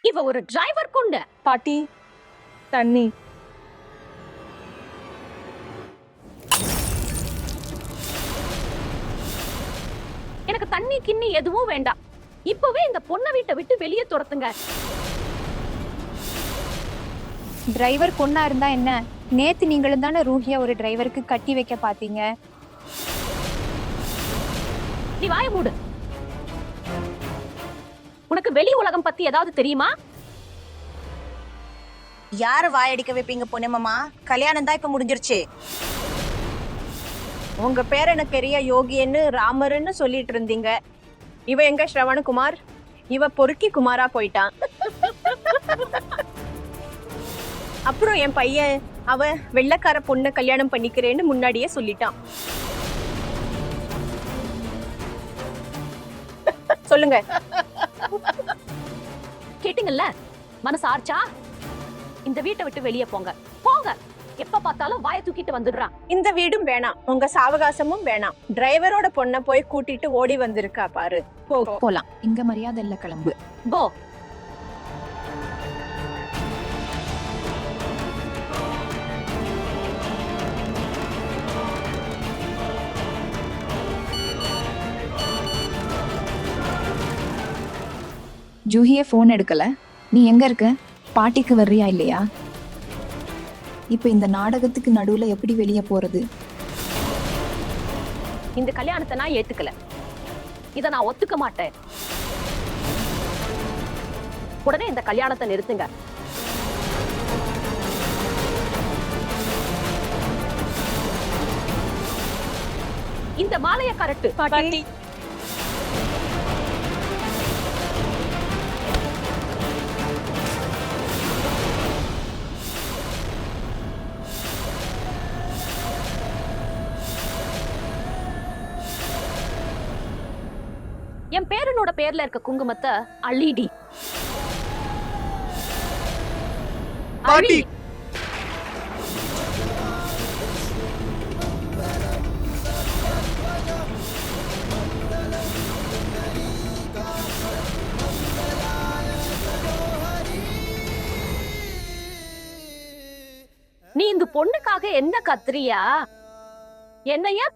இவ ஒரு டிரைவர் கொண்ட. பாட்டி தண்ணி. எனக்கு தண்ணி கிண்ணி எதுவும் வேண்டாம். இப்பவே இந்த பொண்ணை வீட்டை விட்டு வெளியே துரத்துங்க. டிரைவர் பொண்ணா இருந்தா என்ன? நேத்து நீங்களும் தானே ரூஹியா ஒரு டிரைவருக்கு கட்டி வைக்க பாத்தீங்க. நீ வாய மூடு. உனக்கு வெளி உலகம் பத்தி ஏதாவது தெரியுமா? யார வாயடிக்க வைப்பீங்க பொன்னம்மா? கல்யாணம் தான் இப்ப முடிஞ்சிருச்சு. உங்க பேர் எனக்கு பெரிய யோகின்னு ராமர்னு சொல்லிட்டு இருந்தீங்க. இவ எங்க ஸ்ரவணகுமார்? இவ பொறுக்கி குமாரா போயிட்டான். அப்புறம் என் பையன் அவ வெள்ளக்கார பொண்ணை கல்யாணம் பண்ணிக்கிறேன்னு முன்னாடியே சொல்லிட்டான். சொல்லுங்க. கேட்டீங்கல்ல? மனசு ஆர்ச்சா? இந்த வீட்டை விட்டு வெளியே போங்க. போங்க. எப்ப பார்த்தாலும் வாயை தூக்கிட்டு வந்துடுறான். இந்த வீடும் வேணாம், உங்க சாவகாசமும் வேணாம். டிரைவரோட பொண்ணை போய் கூட்டிட்டு ஓடி வந்திருக்கா பாரு. போலாம். இங்க மரியாதை இல்ல, கிளம்பு. போ. ஜூஹியே போன் எடுக்கல. நீ எங்க இருக்க? பாட்டிக்கு வர்றியா இல்லையா? இப்ப இந்த நாடகத்துக்கு நடுவுல எப்படி வெளியே போறது? இந்த கல்யாணத்தை நான் ஏத்துக்கல. இத நான் ஒத்துக்க மாட்டேன். உடனே இந்த கல்யாணத்தை நிறுத்துங்க. இந்த மாலைய கரட்டு. பாட்டி என் பேரனோட பேர்ல இருக்க குங்குமத்தை அள்ளிடி. பாட்டி நீ இந்த பொண்ணுக்காக என்ன கத்துறியா? என்னையா?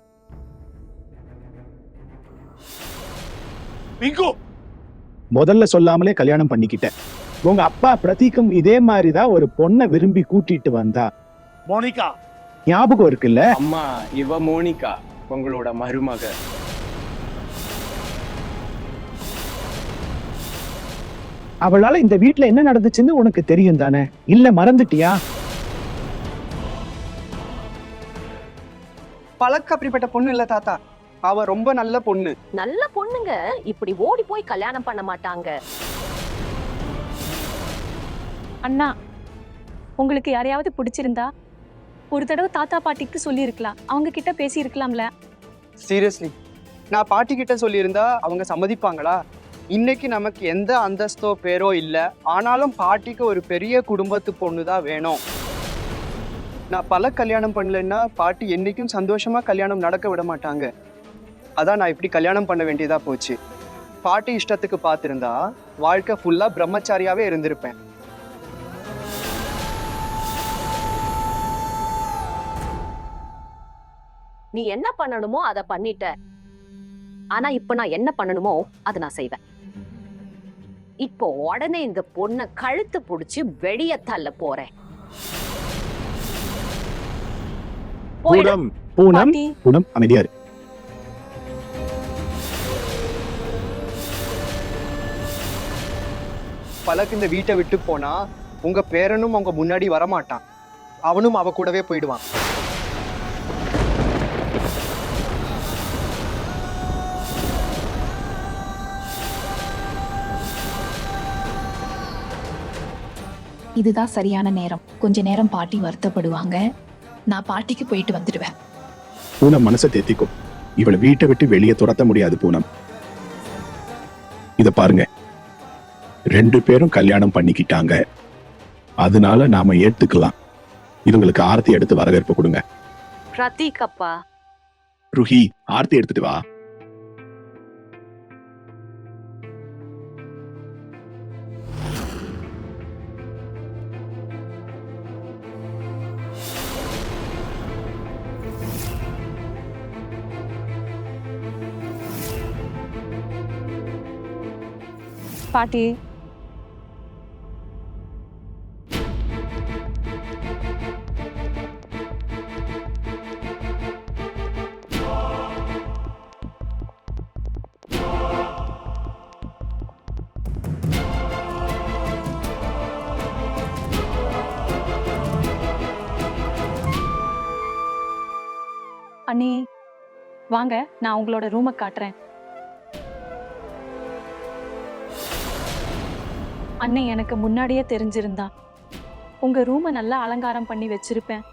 பிங்கு முதல்ல சொல்லாமலே கல்யாணம் பண்ணிக்கிட்டேன். உங்க அப்பா பிரதீக்கும் இதே மாதிரிதான் ஒரு பொண்ணை விரும்பி கூட்டிட்டு வந்தா. மோனிகா ஞாபகம் இருக்குல்ல? அம்மா, இவ மோனிகா, உங்களோட மருமக. அவளால இந்த வீட்டுல என்ன நடந்துச்சுன்னு உனக்கு தெரியும் தானே? இல்ல மறந்துட்டியா? பழக்க அப்படிப்பட்ட பொண்ணு இல்ல தாத்தா. அவ ரொம்ப நல்ல பொண்ணு. நல்ல பொண்ணுங்க இப்படி ஓடி போய் கல்யாணம் பண்ண மாட்டாங்க. அண்ணா, உங்களுக்கு யாரையாவது பிடிச்சிருந்தா ஒரு தடவை தாத்தா பாட்டிக்கு சொல்லி இருக்கலாம். அவங்க கிட்ட பேசி இருக்கலாம்ல. சீரியஸ்லி, நான் பாட்டி கிட்ட சொல்லியிருந்தா அவங்க சம்மதிப்பாங்களா? இன்னைக்கு நமக்கு எந்த அந்தஸ்தோ பேரோ இல்ல, ஆனாலும் பாட்டிக்கு ஒரு பெரிய குடும்பத்து பொண்ணு தான் வேணும். நான் பல கல்யாணம் பண்ணலன்னா பாட்டி என்னைக்கும் சந்தோஷமா கல்யாணம் நடக்க விட மாட்டாங்க. அதான் நான் இப்படி கல்யாணம் பண்ண வேண்டியதா போச்சு. பாட்டி இஷ்டத்துக்கு பார்த்திருந்தா வாழ்க்கை ஃபுல்லா பிரம்மச்சாரியாவே இருந்திருப்பேன். நீ என்ன பண்ணணுமோ அதை பண்ணிட்ட. ஆனா இப்ப நான் என்ன பண்ணணுமோ அதை நான் செய்வேன். இப்போ உடனே இந்த பொண்ணை கழுத்து புடிச்சு வெளிய தள்ள போறேன். பூனம் பூனம் பாட்டி பூனம் அமைதியா இரு. பலக்கு இந்த வீட்டை விட்டு போனா உங்க பேரனும் அவங்க முன்னாடி வரமாட்டான். அவனும் அவ கூடவே போயிடுவான். இதுதான் சரியான நேரம். கொஞ்ச நேரம் பாட்டி வருத்தப்படுவாங்க. நான் பாட்டிக்கு போயிட்டு வந்துடுவேன். பூனம் மனசை தேத்திக்கும். இவளை வீட்டை விட்டு வெளியே துரத்த முடியாது பூனம். இத பாருங்க, 2 பேரும் கல்யாணம் பண்ணிக்கிட்டாங்க. அதனால நாம ஏத்துக்கலாம். இவங்களுக்கு ஆரத்தி எடுத்து வரவேற்பு கொடுங்க. பிரதீக் அப்பா, ருஹி, ஆரத்தி எடுத்துட்டு வா. பாட்டி அண்ணி வாங்க, நான் உங்களோட ரூமை காட்டுறேன். அண்ணே, எனக்கு முன்னாடியே தெரிஞ்சிருந்தா உங்க ரூமை நல்லா அலங்காரம் பண்ணி வச்சிருப்பேன்.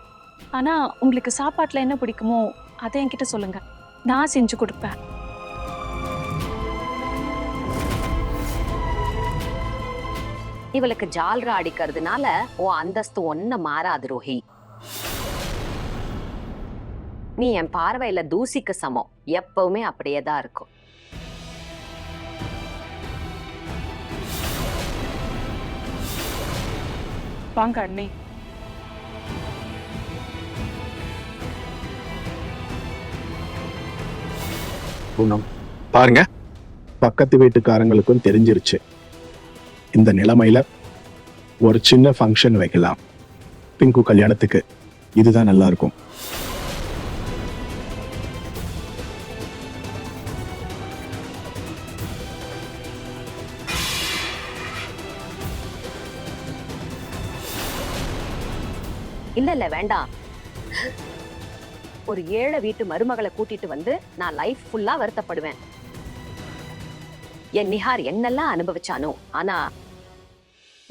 ஆனா உங்களுக்கு சாப்பாட்டுல என்ன பிடிக்குமோ அதை என்கிட்ட சொல்லுங்க, நான் செஞ்சு கொடுப்பேன். இவளுக்கு ஜால்ரா அடிக்கிறதுனால ஓ அந்தஸ்து ஒன்ன மாறாது ரோஹி. நீ என் பார்வையில தூசிக்கு சமம், எப்பவுமே அப்படியே தான் இருக்கும். வாங்க அண்ணே. பூனம், பாருங்க, பக்கத்து வீட்டுக்காரங்களுக்கும் தெரிஞ்சிருச்சு. இந்த நிலைமையில ஒரு சின்ன ஃபங்க்ஷன் வைக்கலாம். பிங்கு கல்யாணத்துக்கு இதுதான் நல்லா இருக்கும். இல்ல வேண்டாம். ஒரு ஏழை வீட்டு மருமகளை கூட்டிட்டு வந்து நான் லைஃப் ஃபுல்லா வருத்தப்படுவேன். என் நிஹார் என்னெல்லாம் அனுபவிச்சானோ, ஆனா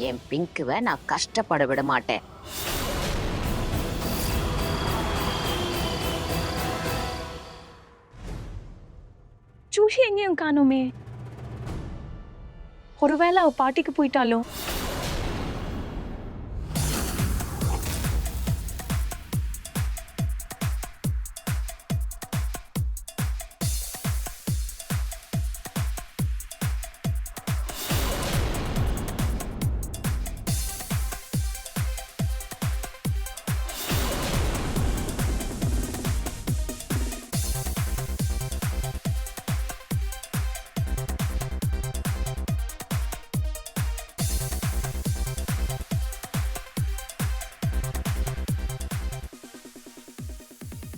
என் பிங்குவை நான் கஷ்டப்பட விட மாட்டேன். ஜூஹி எங்கேயும் காணுமே. ஒருவேளை அவ பாட்டிக்கு போயிட்டாலும்.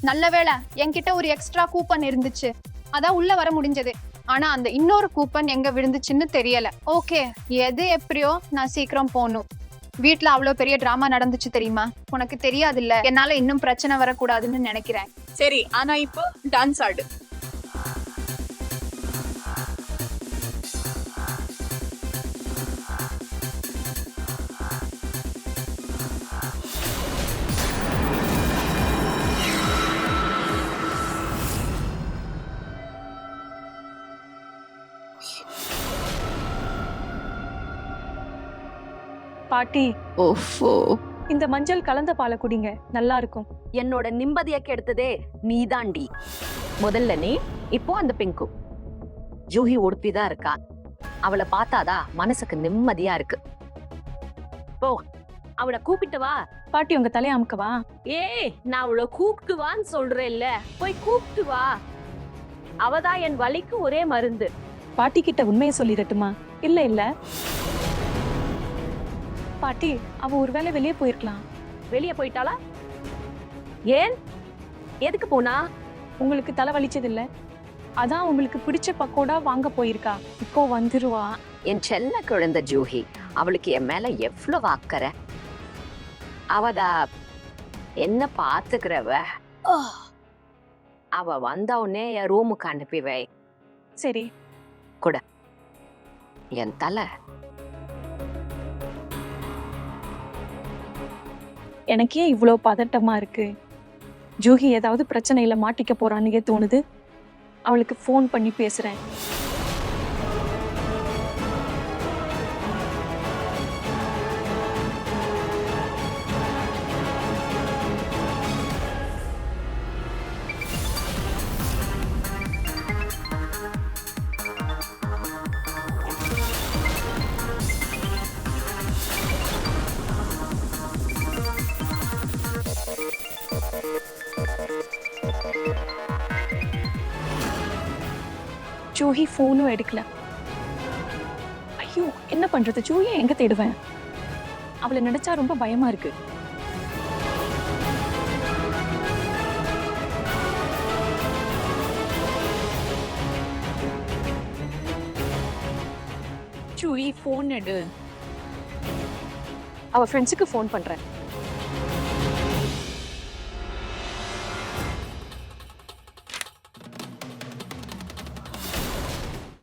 நல்ல வேளை என்கிட்ட ஒரு எக்ஸ்ட்ரா கூப்பன் இருந்துச்சு, அதான் உள்ள வர முடிஞ்சது. ஆனா அந்த இன்னொரு கூப்பன் எங்க விழுந்துச்சுன்னு தெரியல. ஓகே, எது எப்படியோ நான் சீக்கிரம் போகணும். வீட்டுல அவ்வளவு பெரிய டிராமா நடந்துச்சு தெரியுமா? உனக்கு தெரியாதுல்ல, என்னால இன்னும் பிரச்சனை வரக்கூடாதுன்னு நினைக்கிறேன். சரி, ஆனா இப்போ டான்ஸ் ஆடு. பாட்டி, ஓஃபோ, இந்த மஞ்சள் கலந்த பாலை குடிங்க, நல்லா இருக்கும். என்னோட நிம்மதியை கெடுத்ததே நீதாண்டி. முதல்ல நீ, இப்போ அந்த பிங்கு. ஜூஹி உடுப்பிதான் இருக்கா, அவளை பார்த்தாதா மனசுக்கு நிம்மதியா இருக்கு. போ, அவளை கூப்பிட்டு வா. பாட்டி, உங்க தலையை அமுக்கவா? ஏய், நான் அவளை கூப்பிட்டு வான்னு சொல்றேன்ல, போய் கூப்பிட்டு வா. அவதான் என் வலிக்கு ஒரே மருந்து. பாட்டி கிட்ட உண்மையை சொல்லிடட்டுமா? இல்ல இல்ல பாட்டி, அவ ஒருவேளை வெளியே போயிருக்கலாம். வெளியே போயிட்டாளா? ஏன், எதுக்கு போனா? உங்களுக்கு தலை வலிச்சது இல்ல, அதான் உங்களுக்கு பிடிச்ச பக்கோடா வாங்க போயிருக்கா. இப்போ வந்துருவா. என் செல்ல குழந்தை ஜூஹி, அவளுக்கு என் மேல எவ்வளவு அக்கறை. அவதா என்ன பாத்துக்கிறவ. அவ வந்தவுடனே என் ரூமுக்கு அனுப்பி வை. சரி கூட என் தலை. எனக்கே இவ்வளோ பதட்டமா இருக்கு. ஜூஹி ஏதாவது பிரச்சனையில மாட்டிக்க போறான்னு தோணுது. அவளுக்கு ஃபோன் பண்ணி பேசுறேன். ஜூஹி ஃபோனும் எடுக்கல. ஐயோ என்ன பண்றது? ஜூயை எங்க தேடுவேன்? அவளை நினைச்சா ரொம்ப பயமா இருக்கு. ஜூயி, போன் எடு. அவ ஃப்ரெண்ட்ஸுக்கு ஃபோன் பண்றேன்.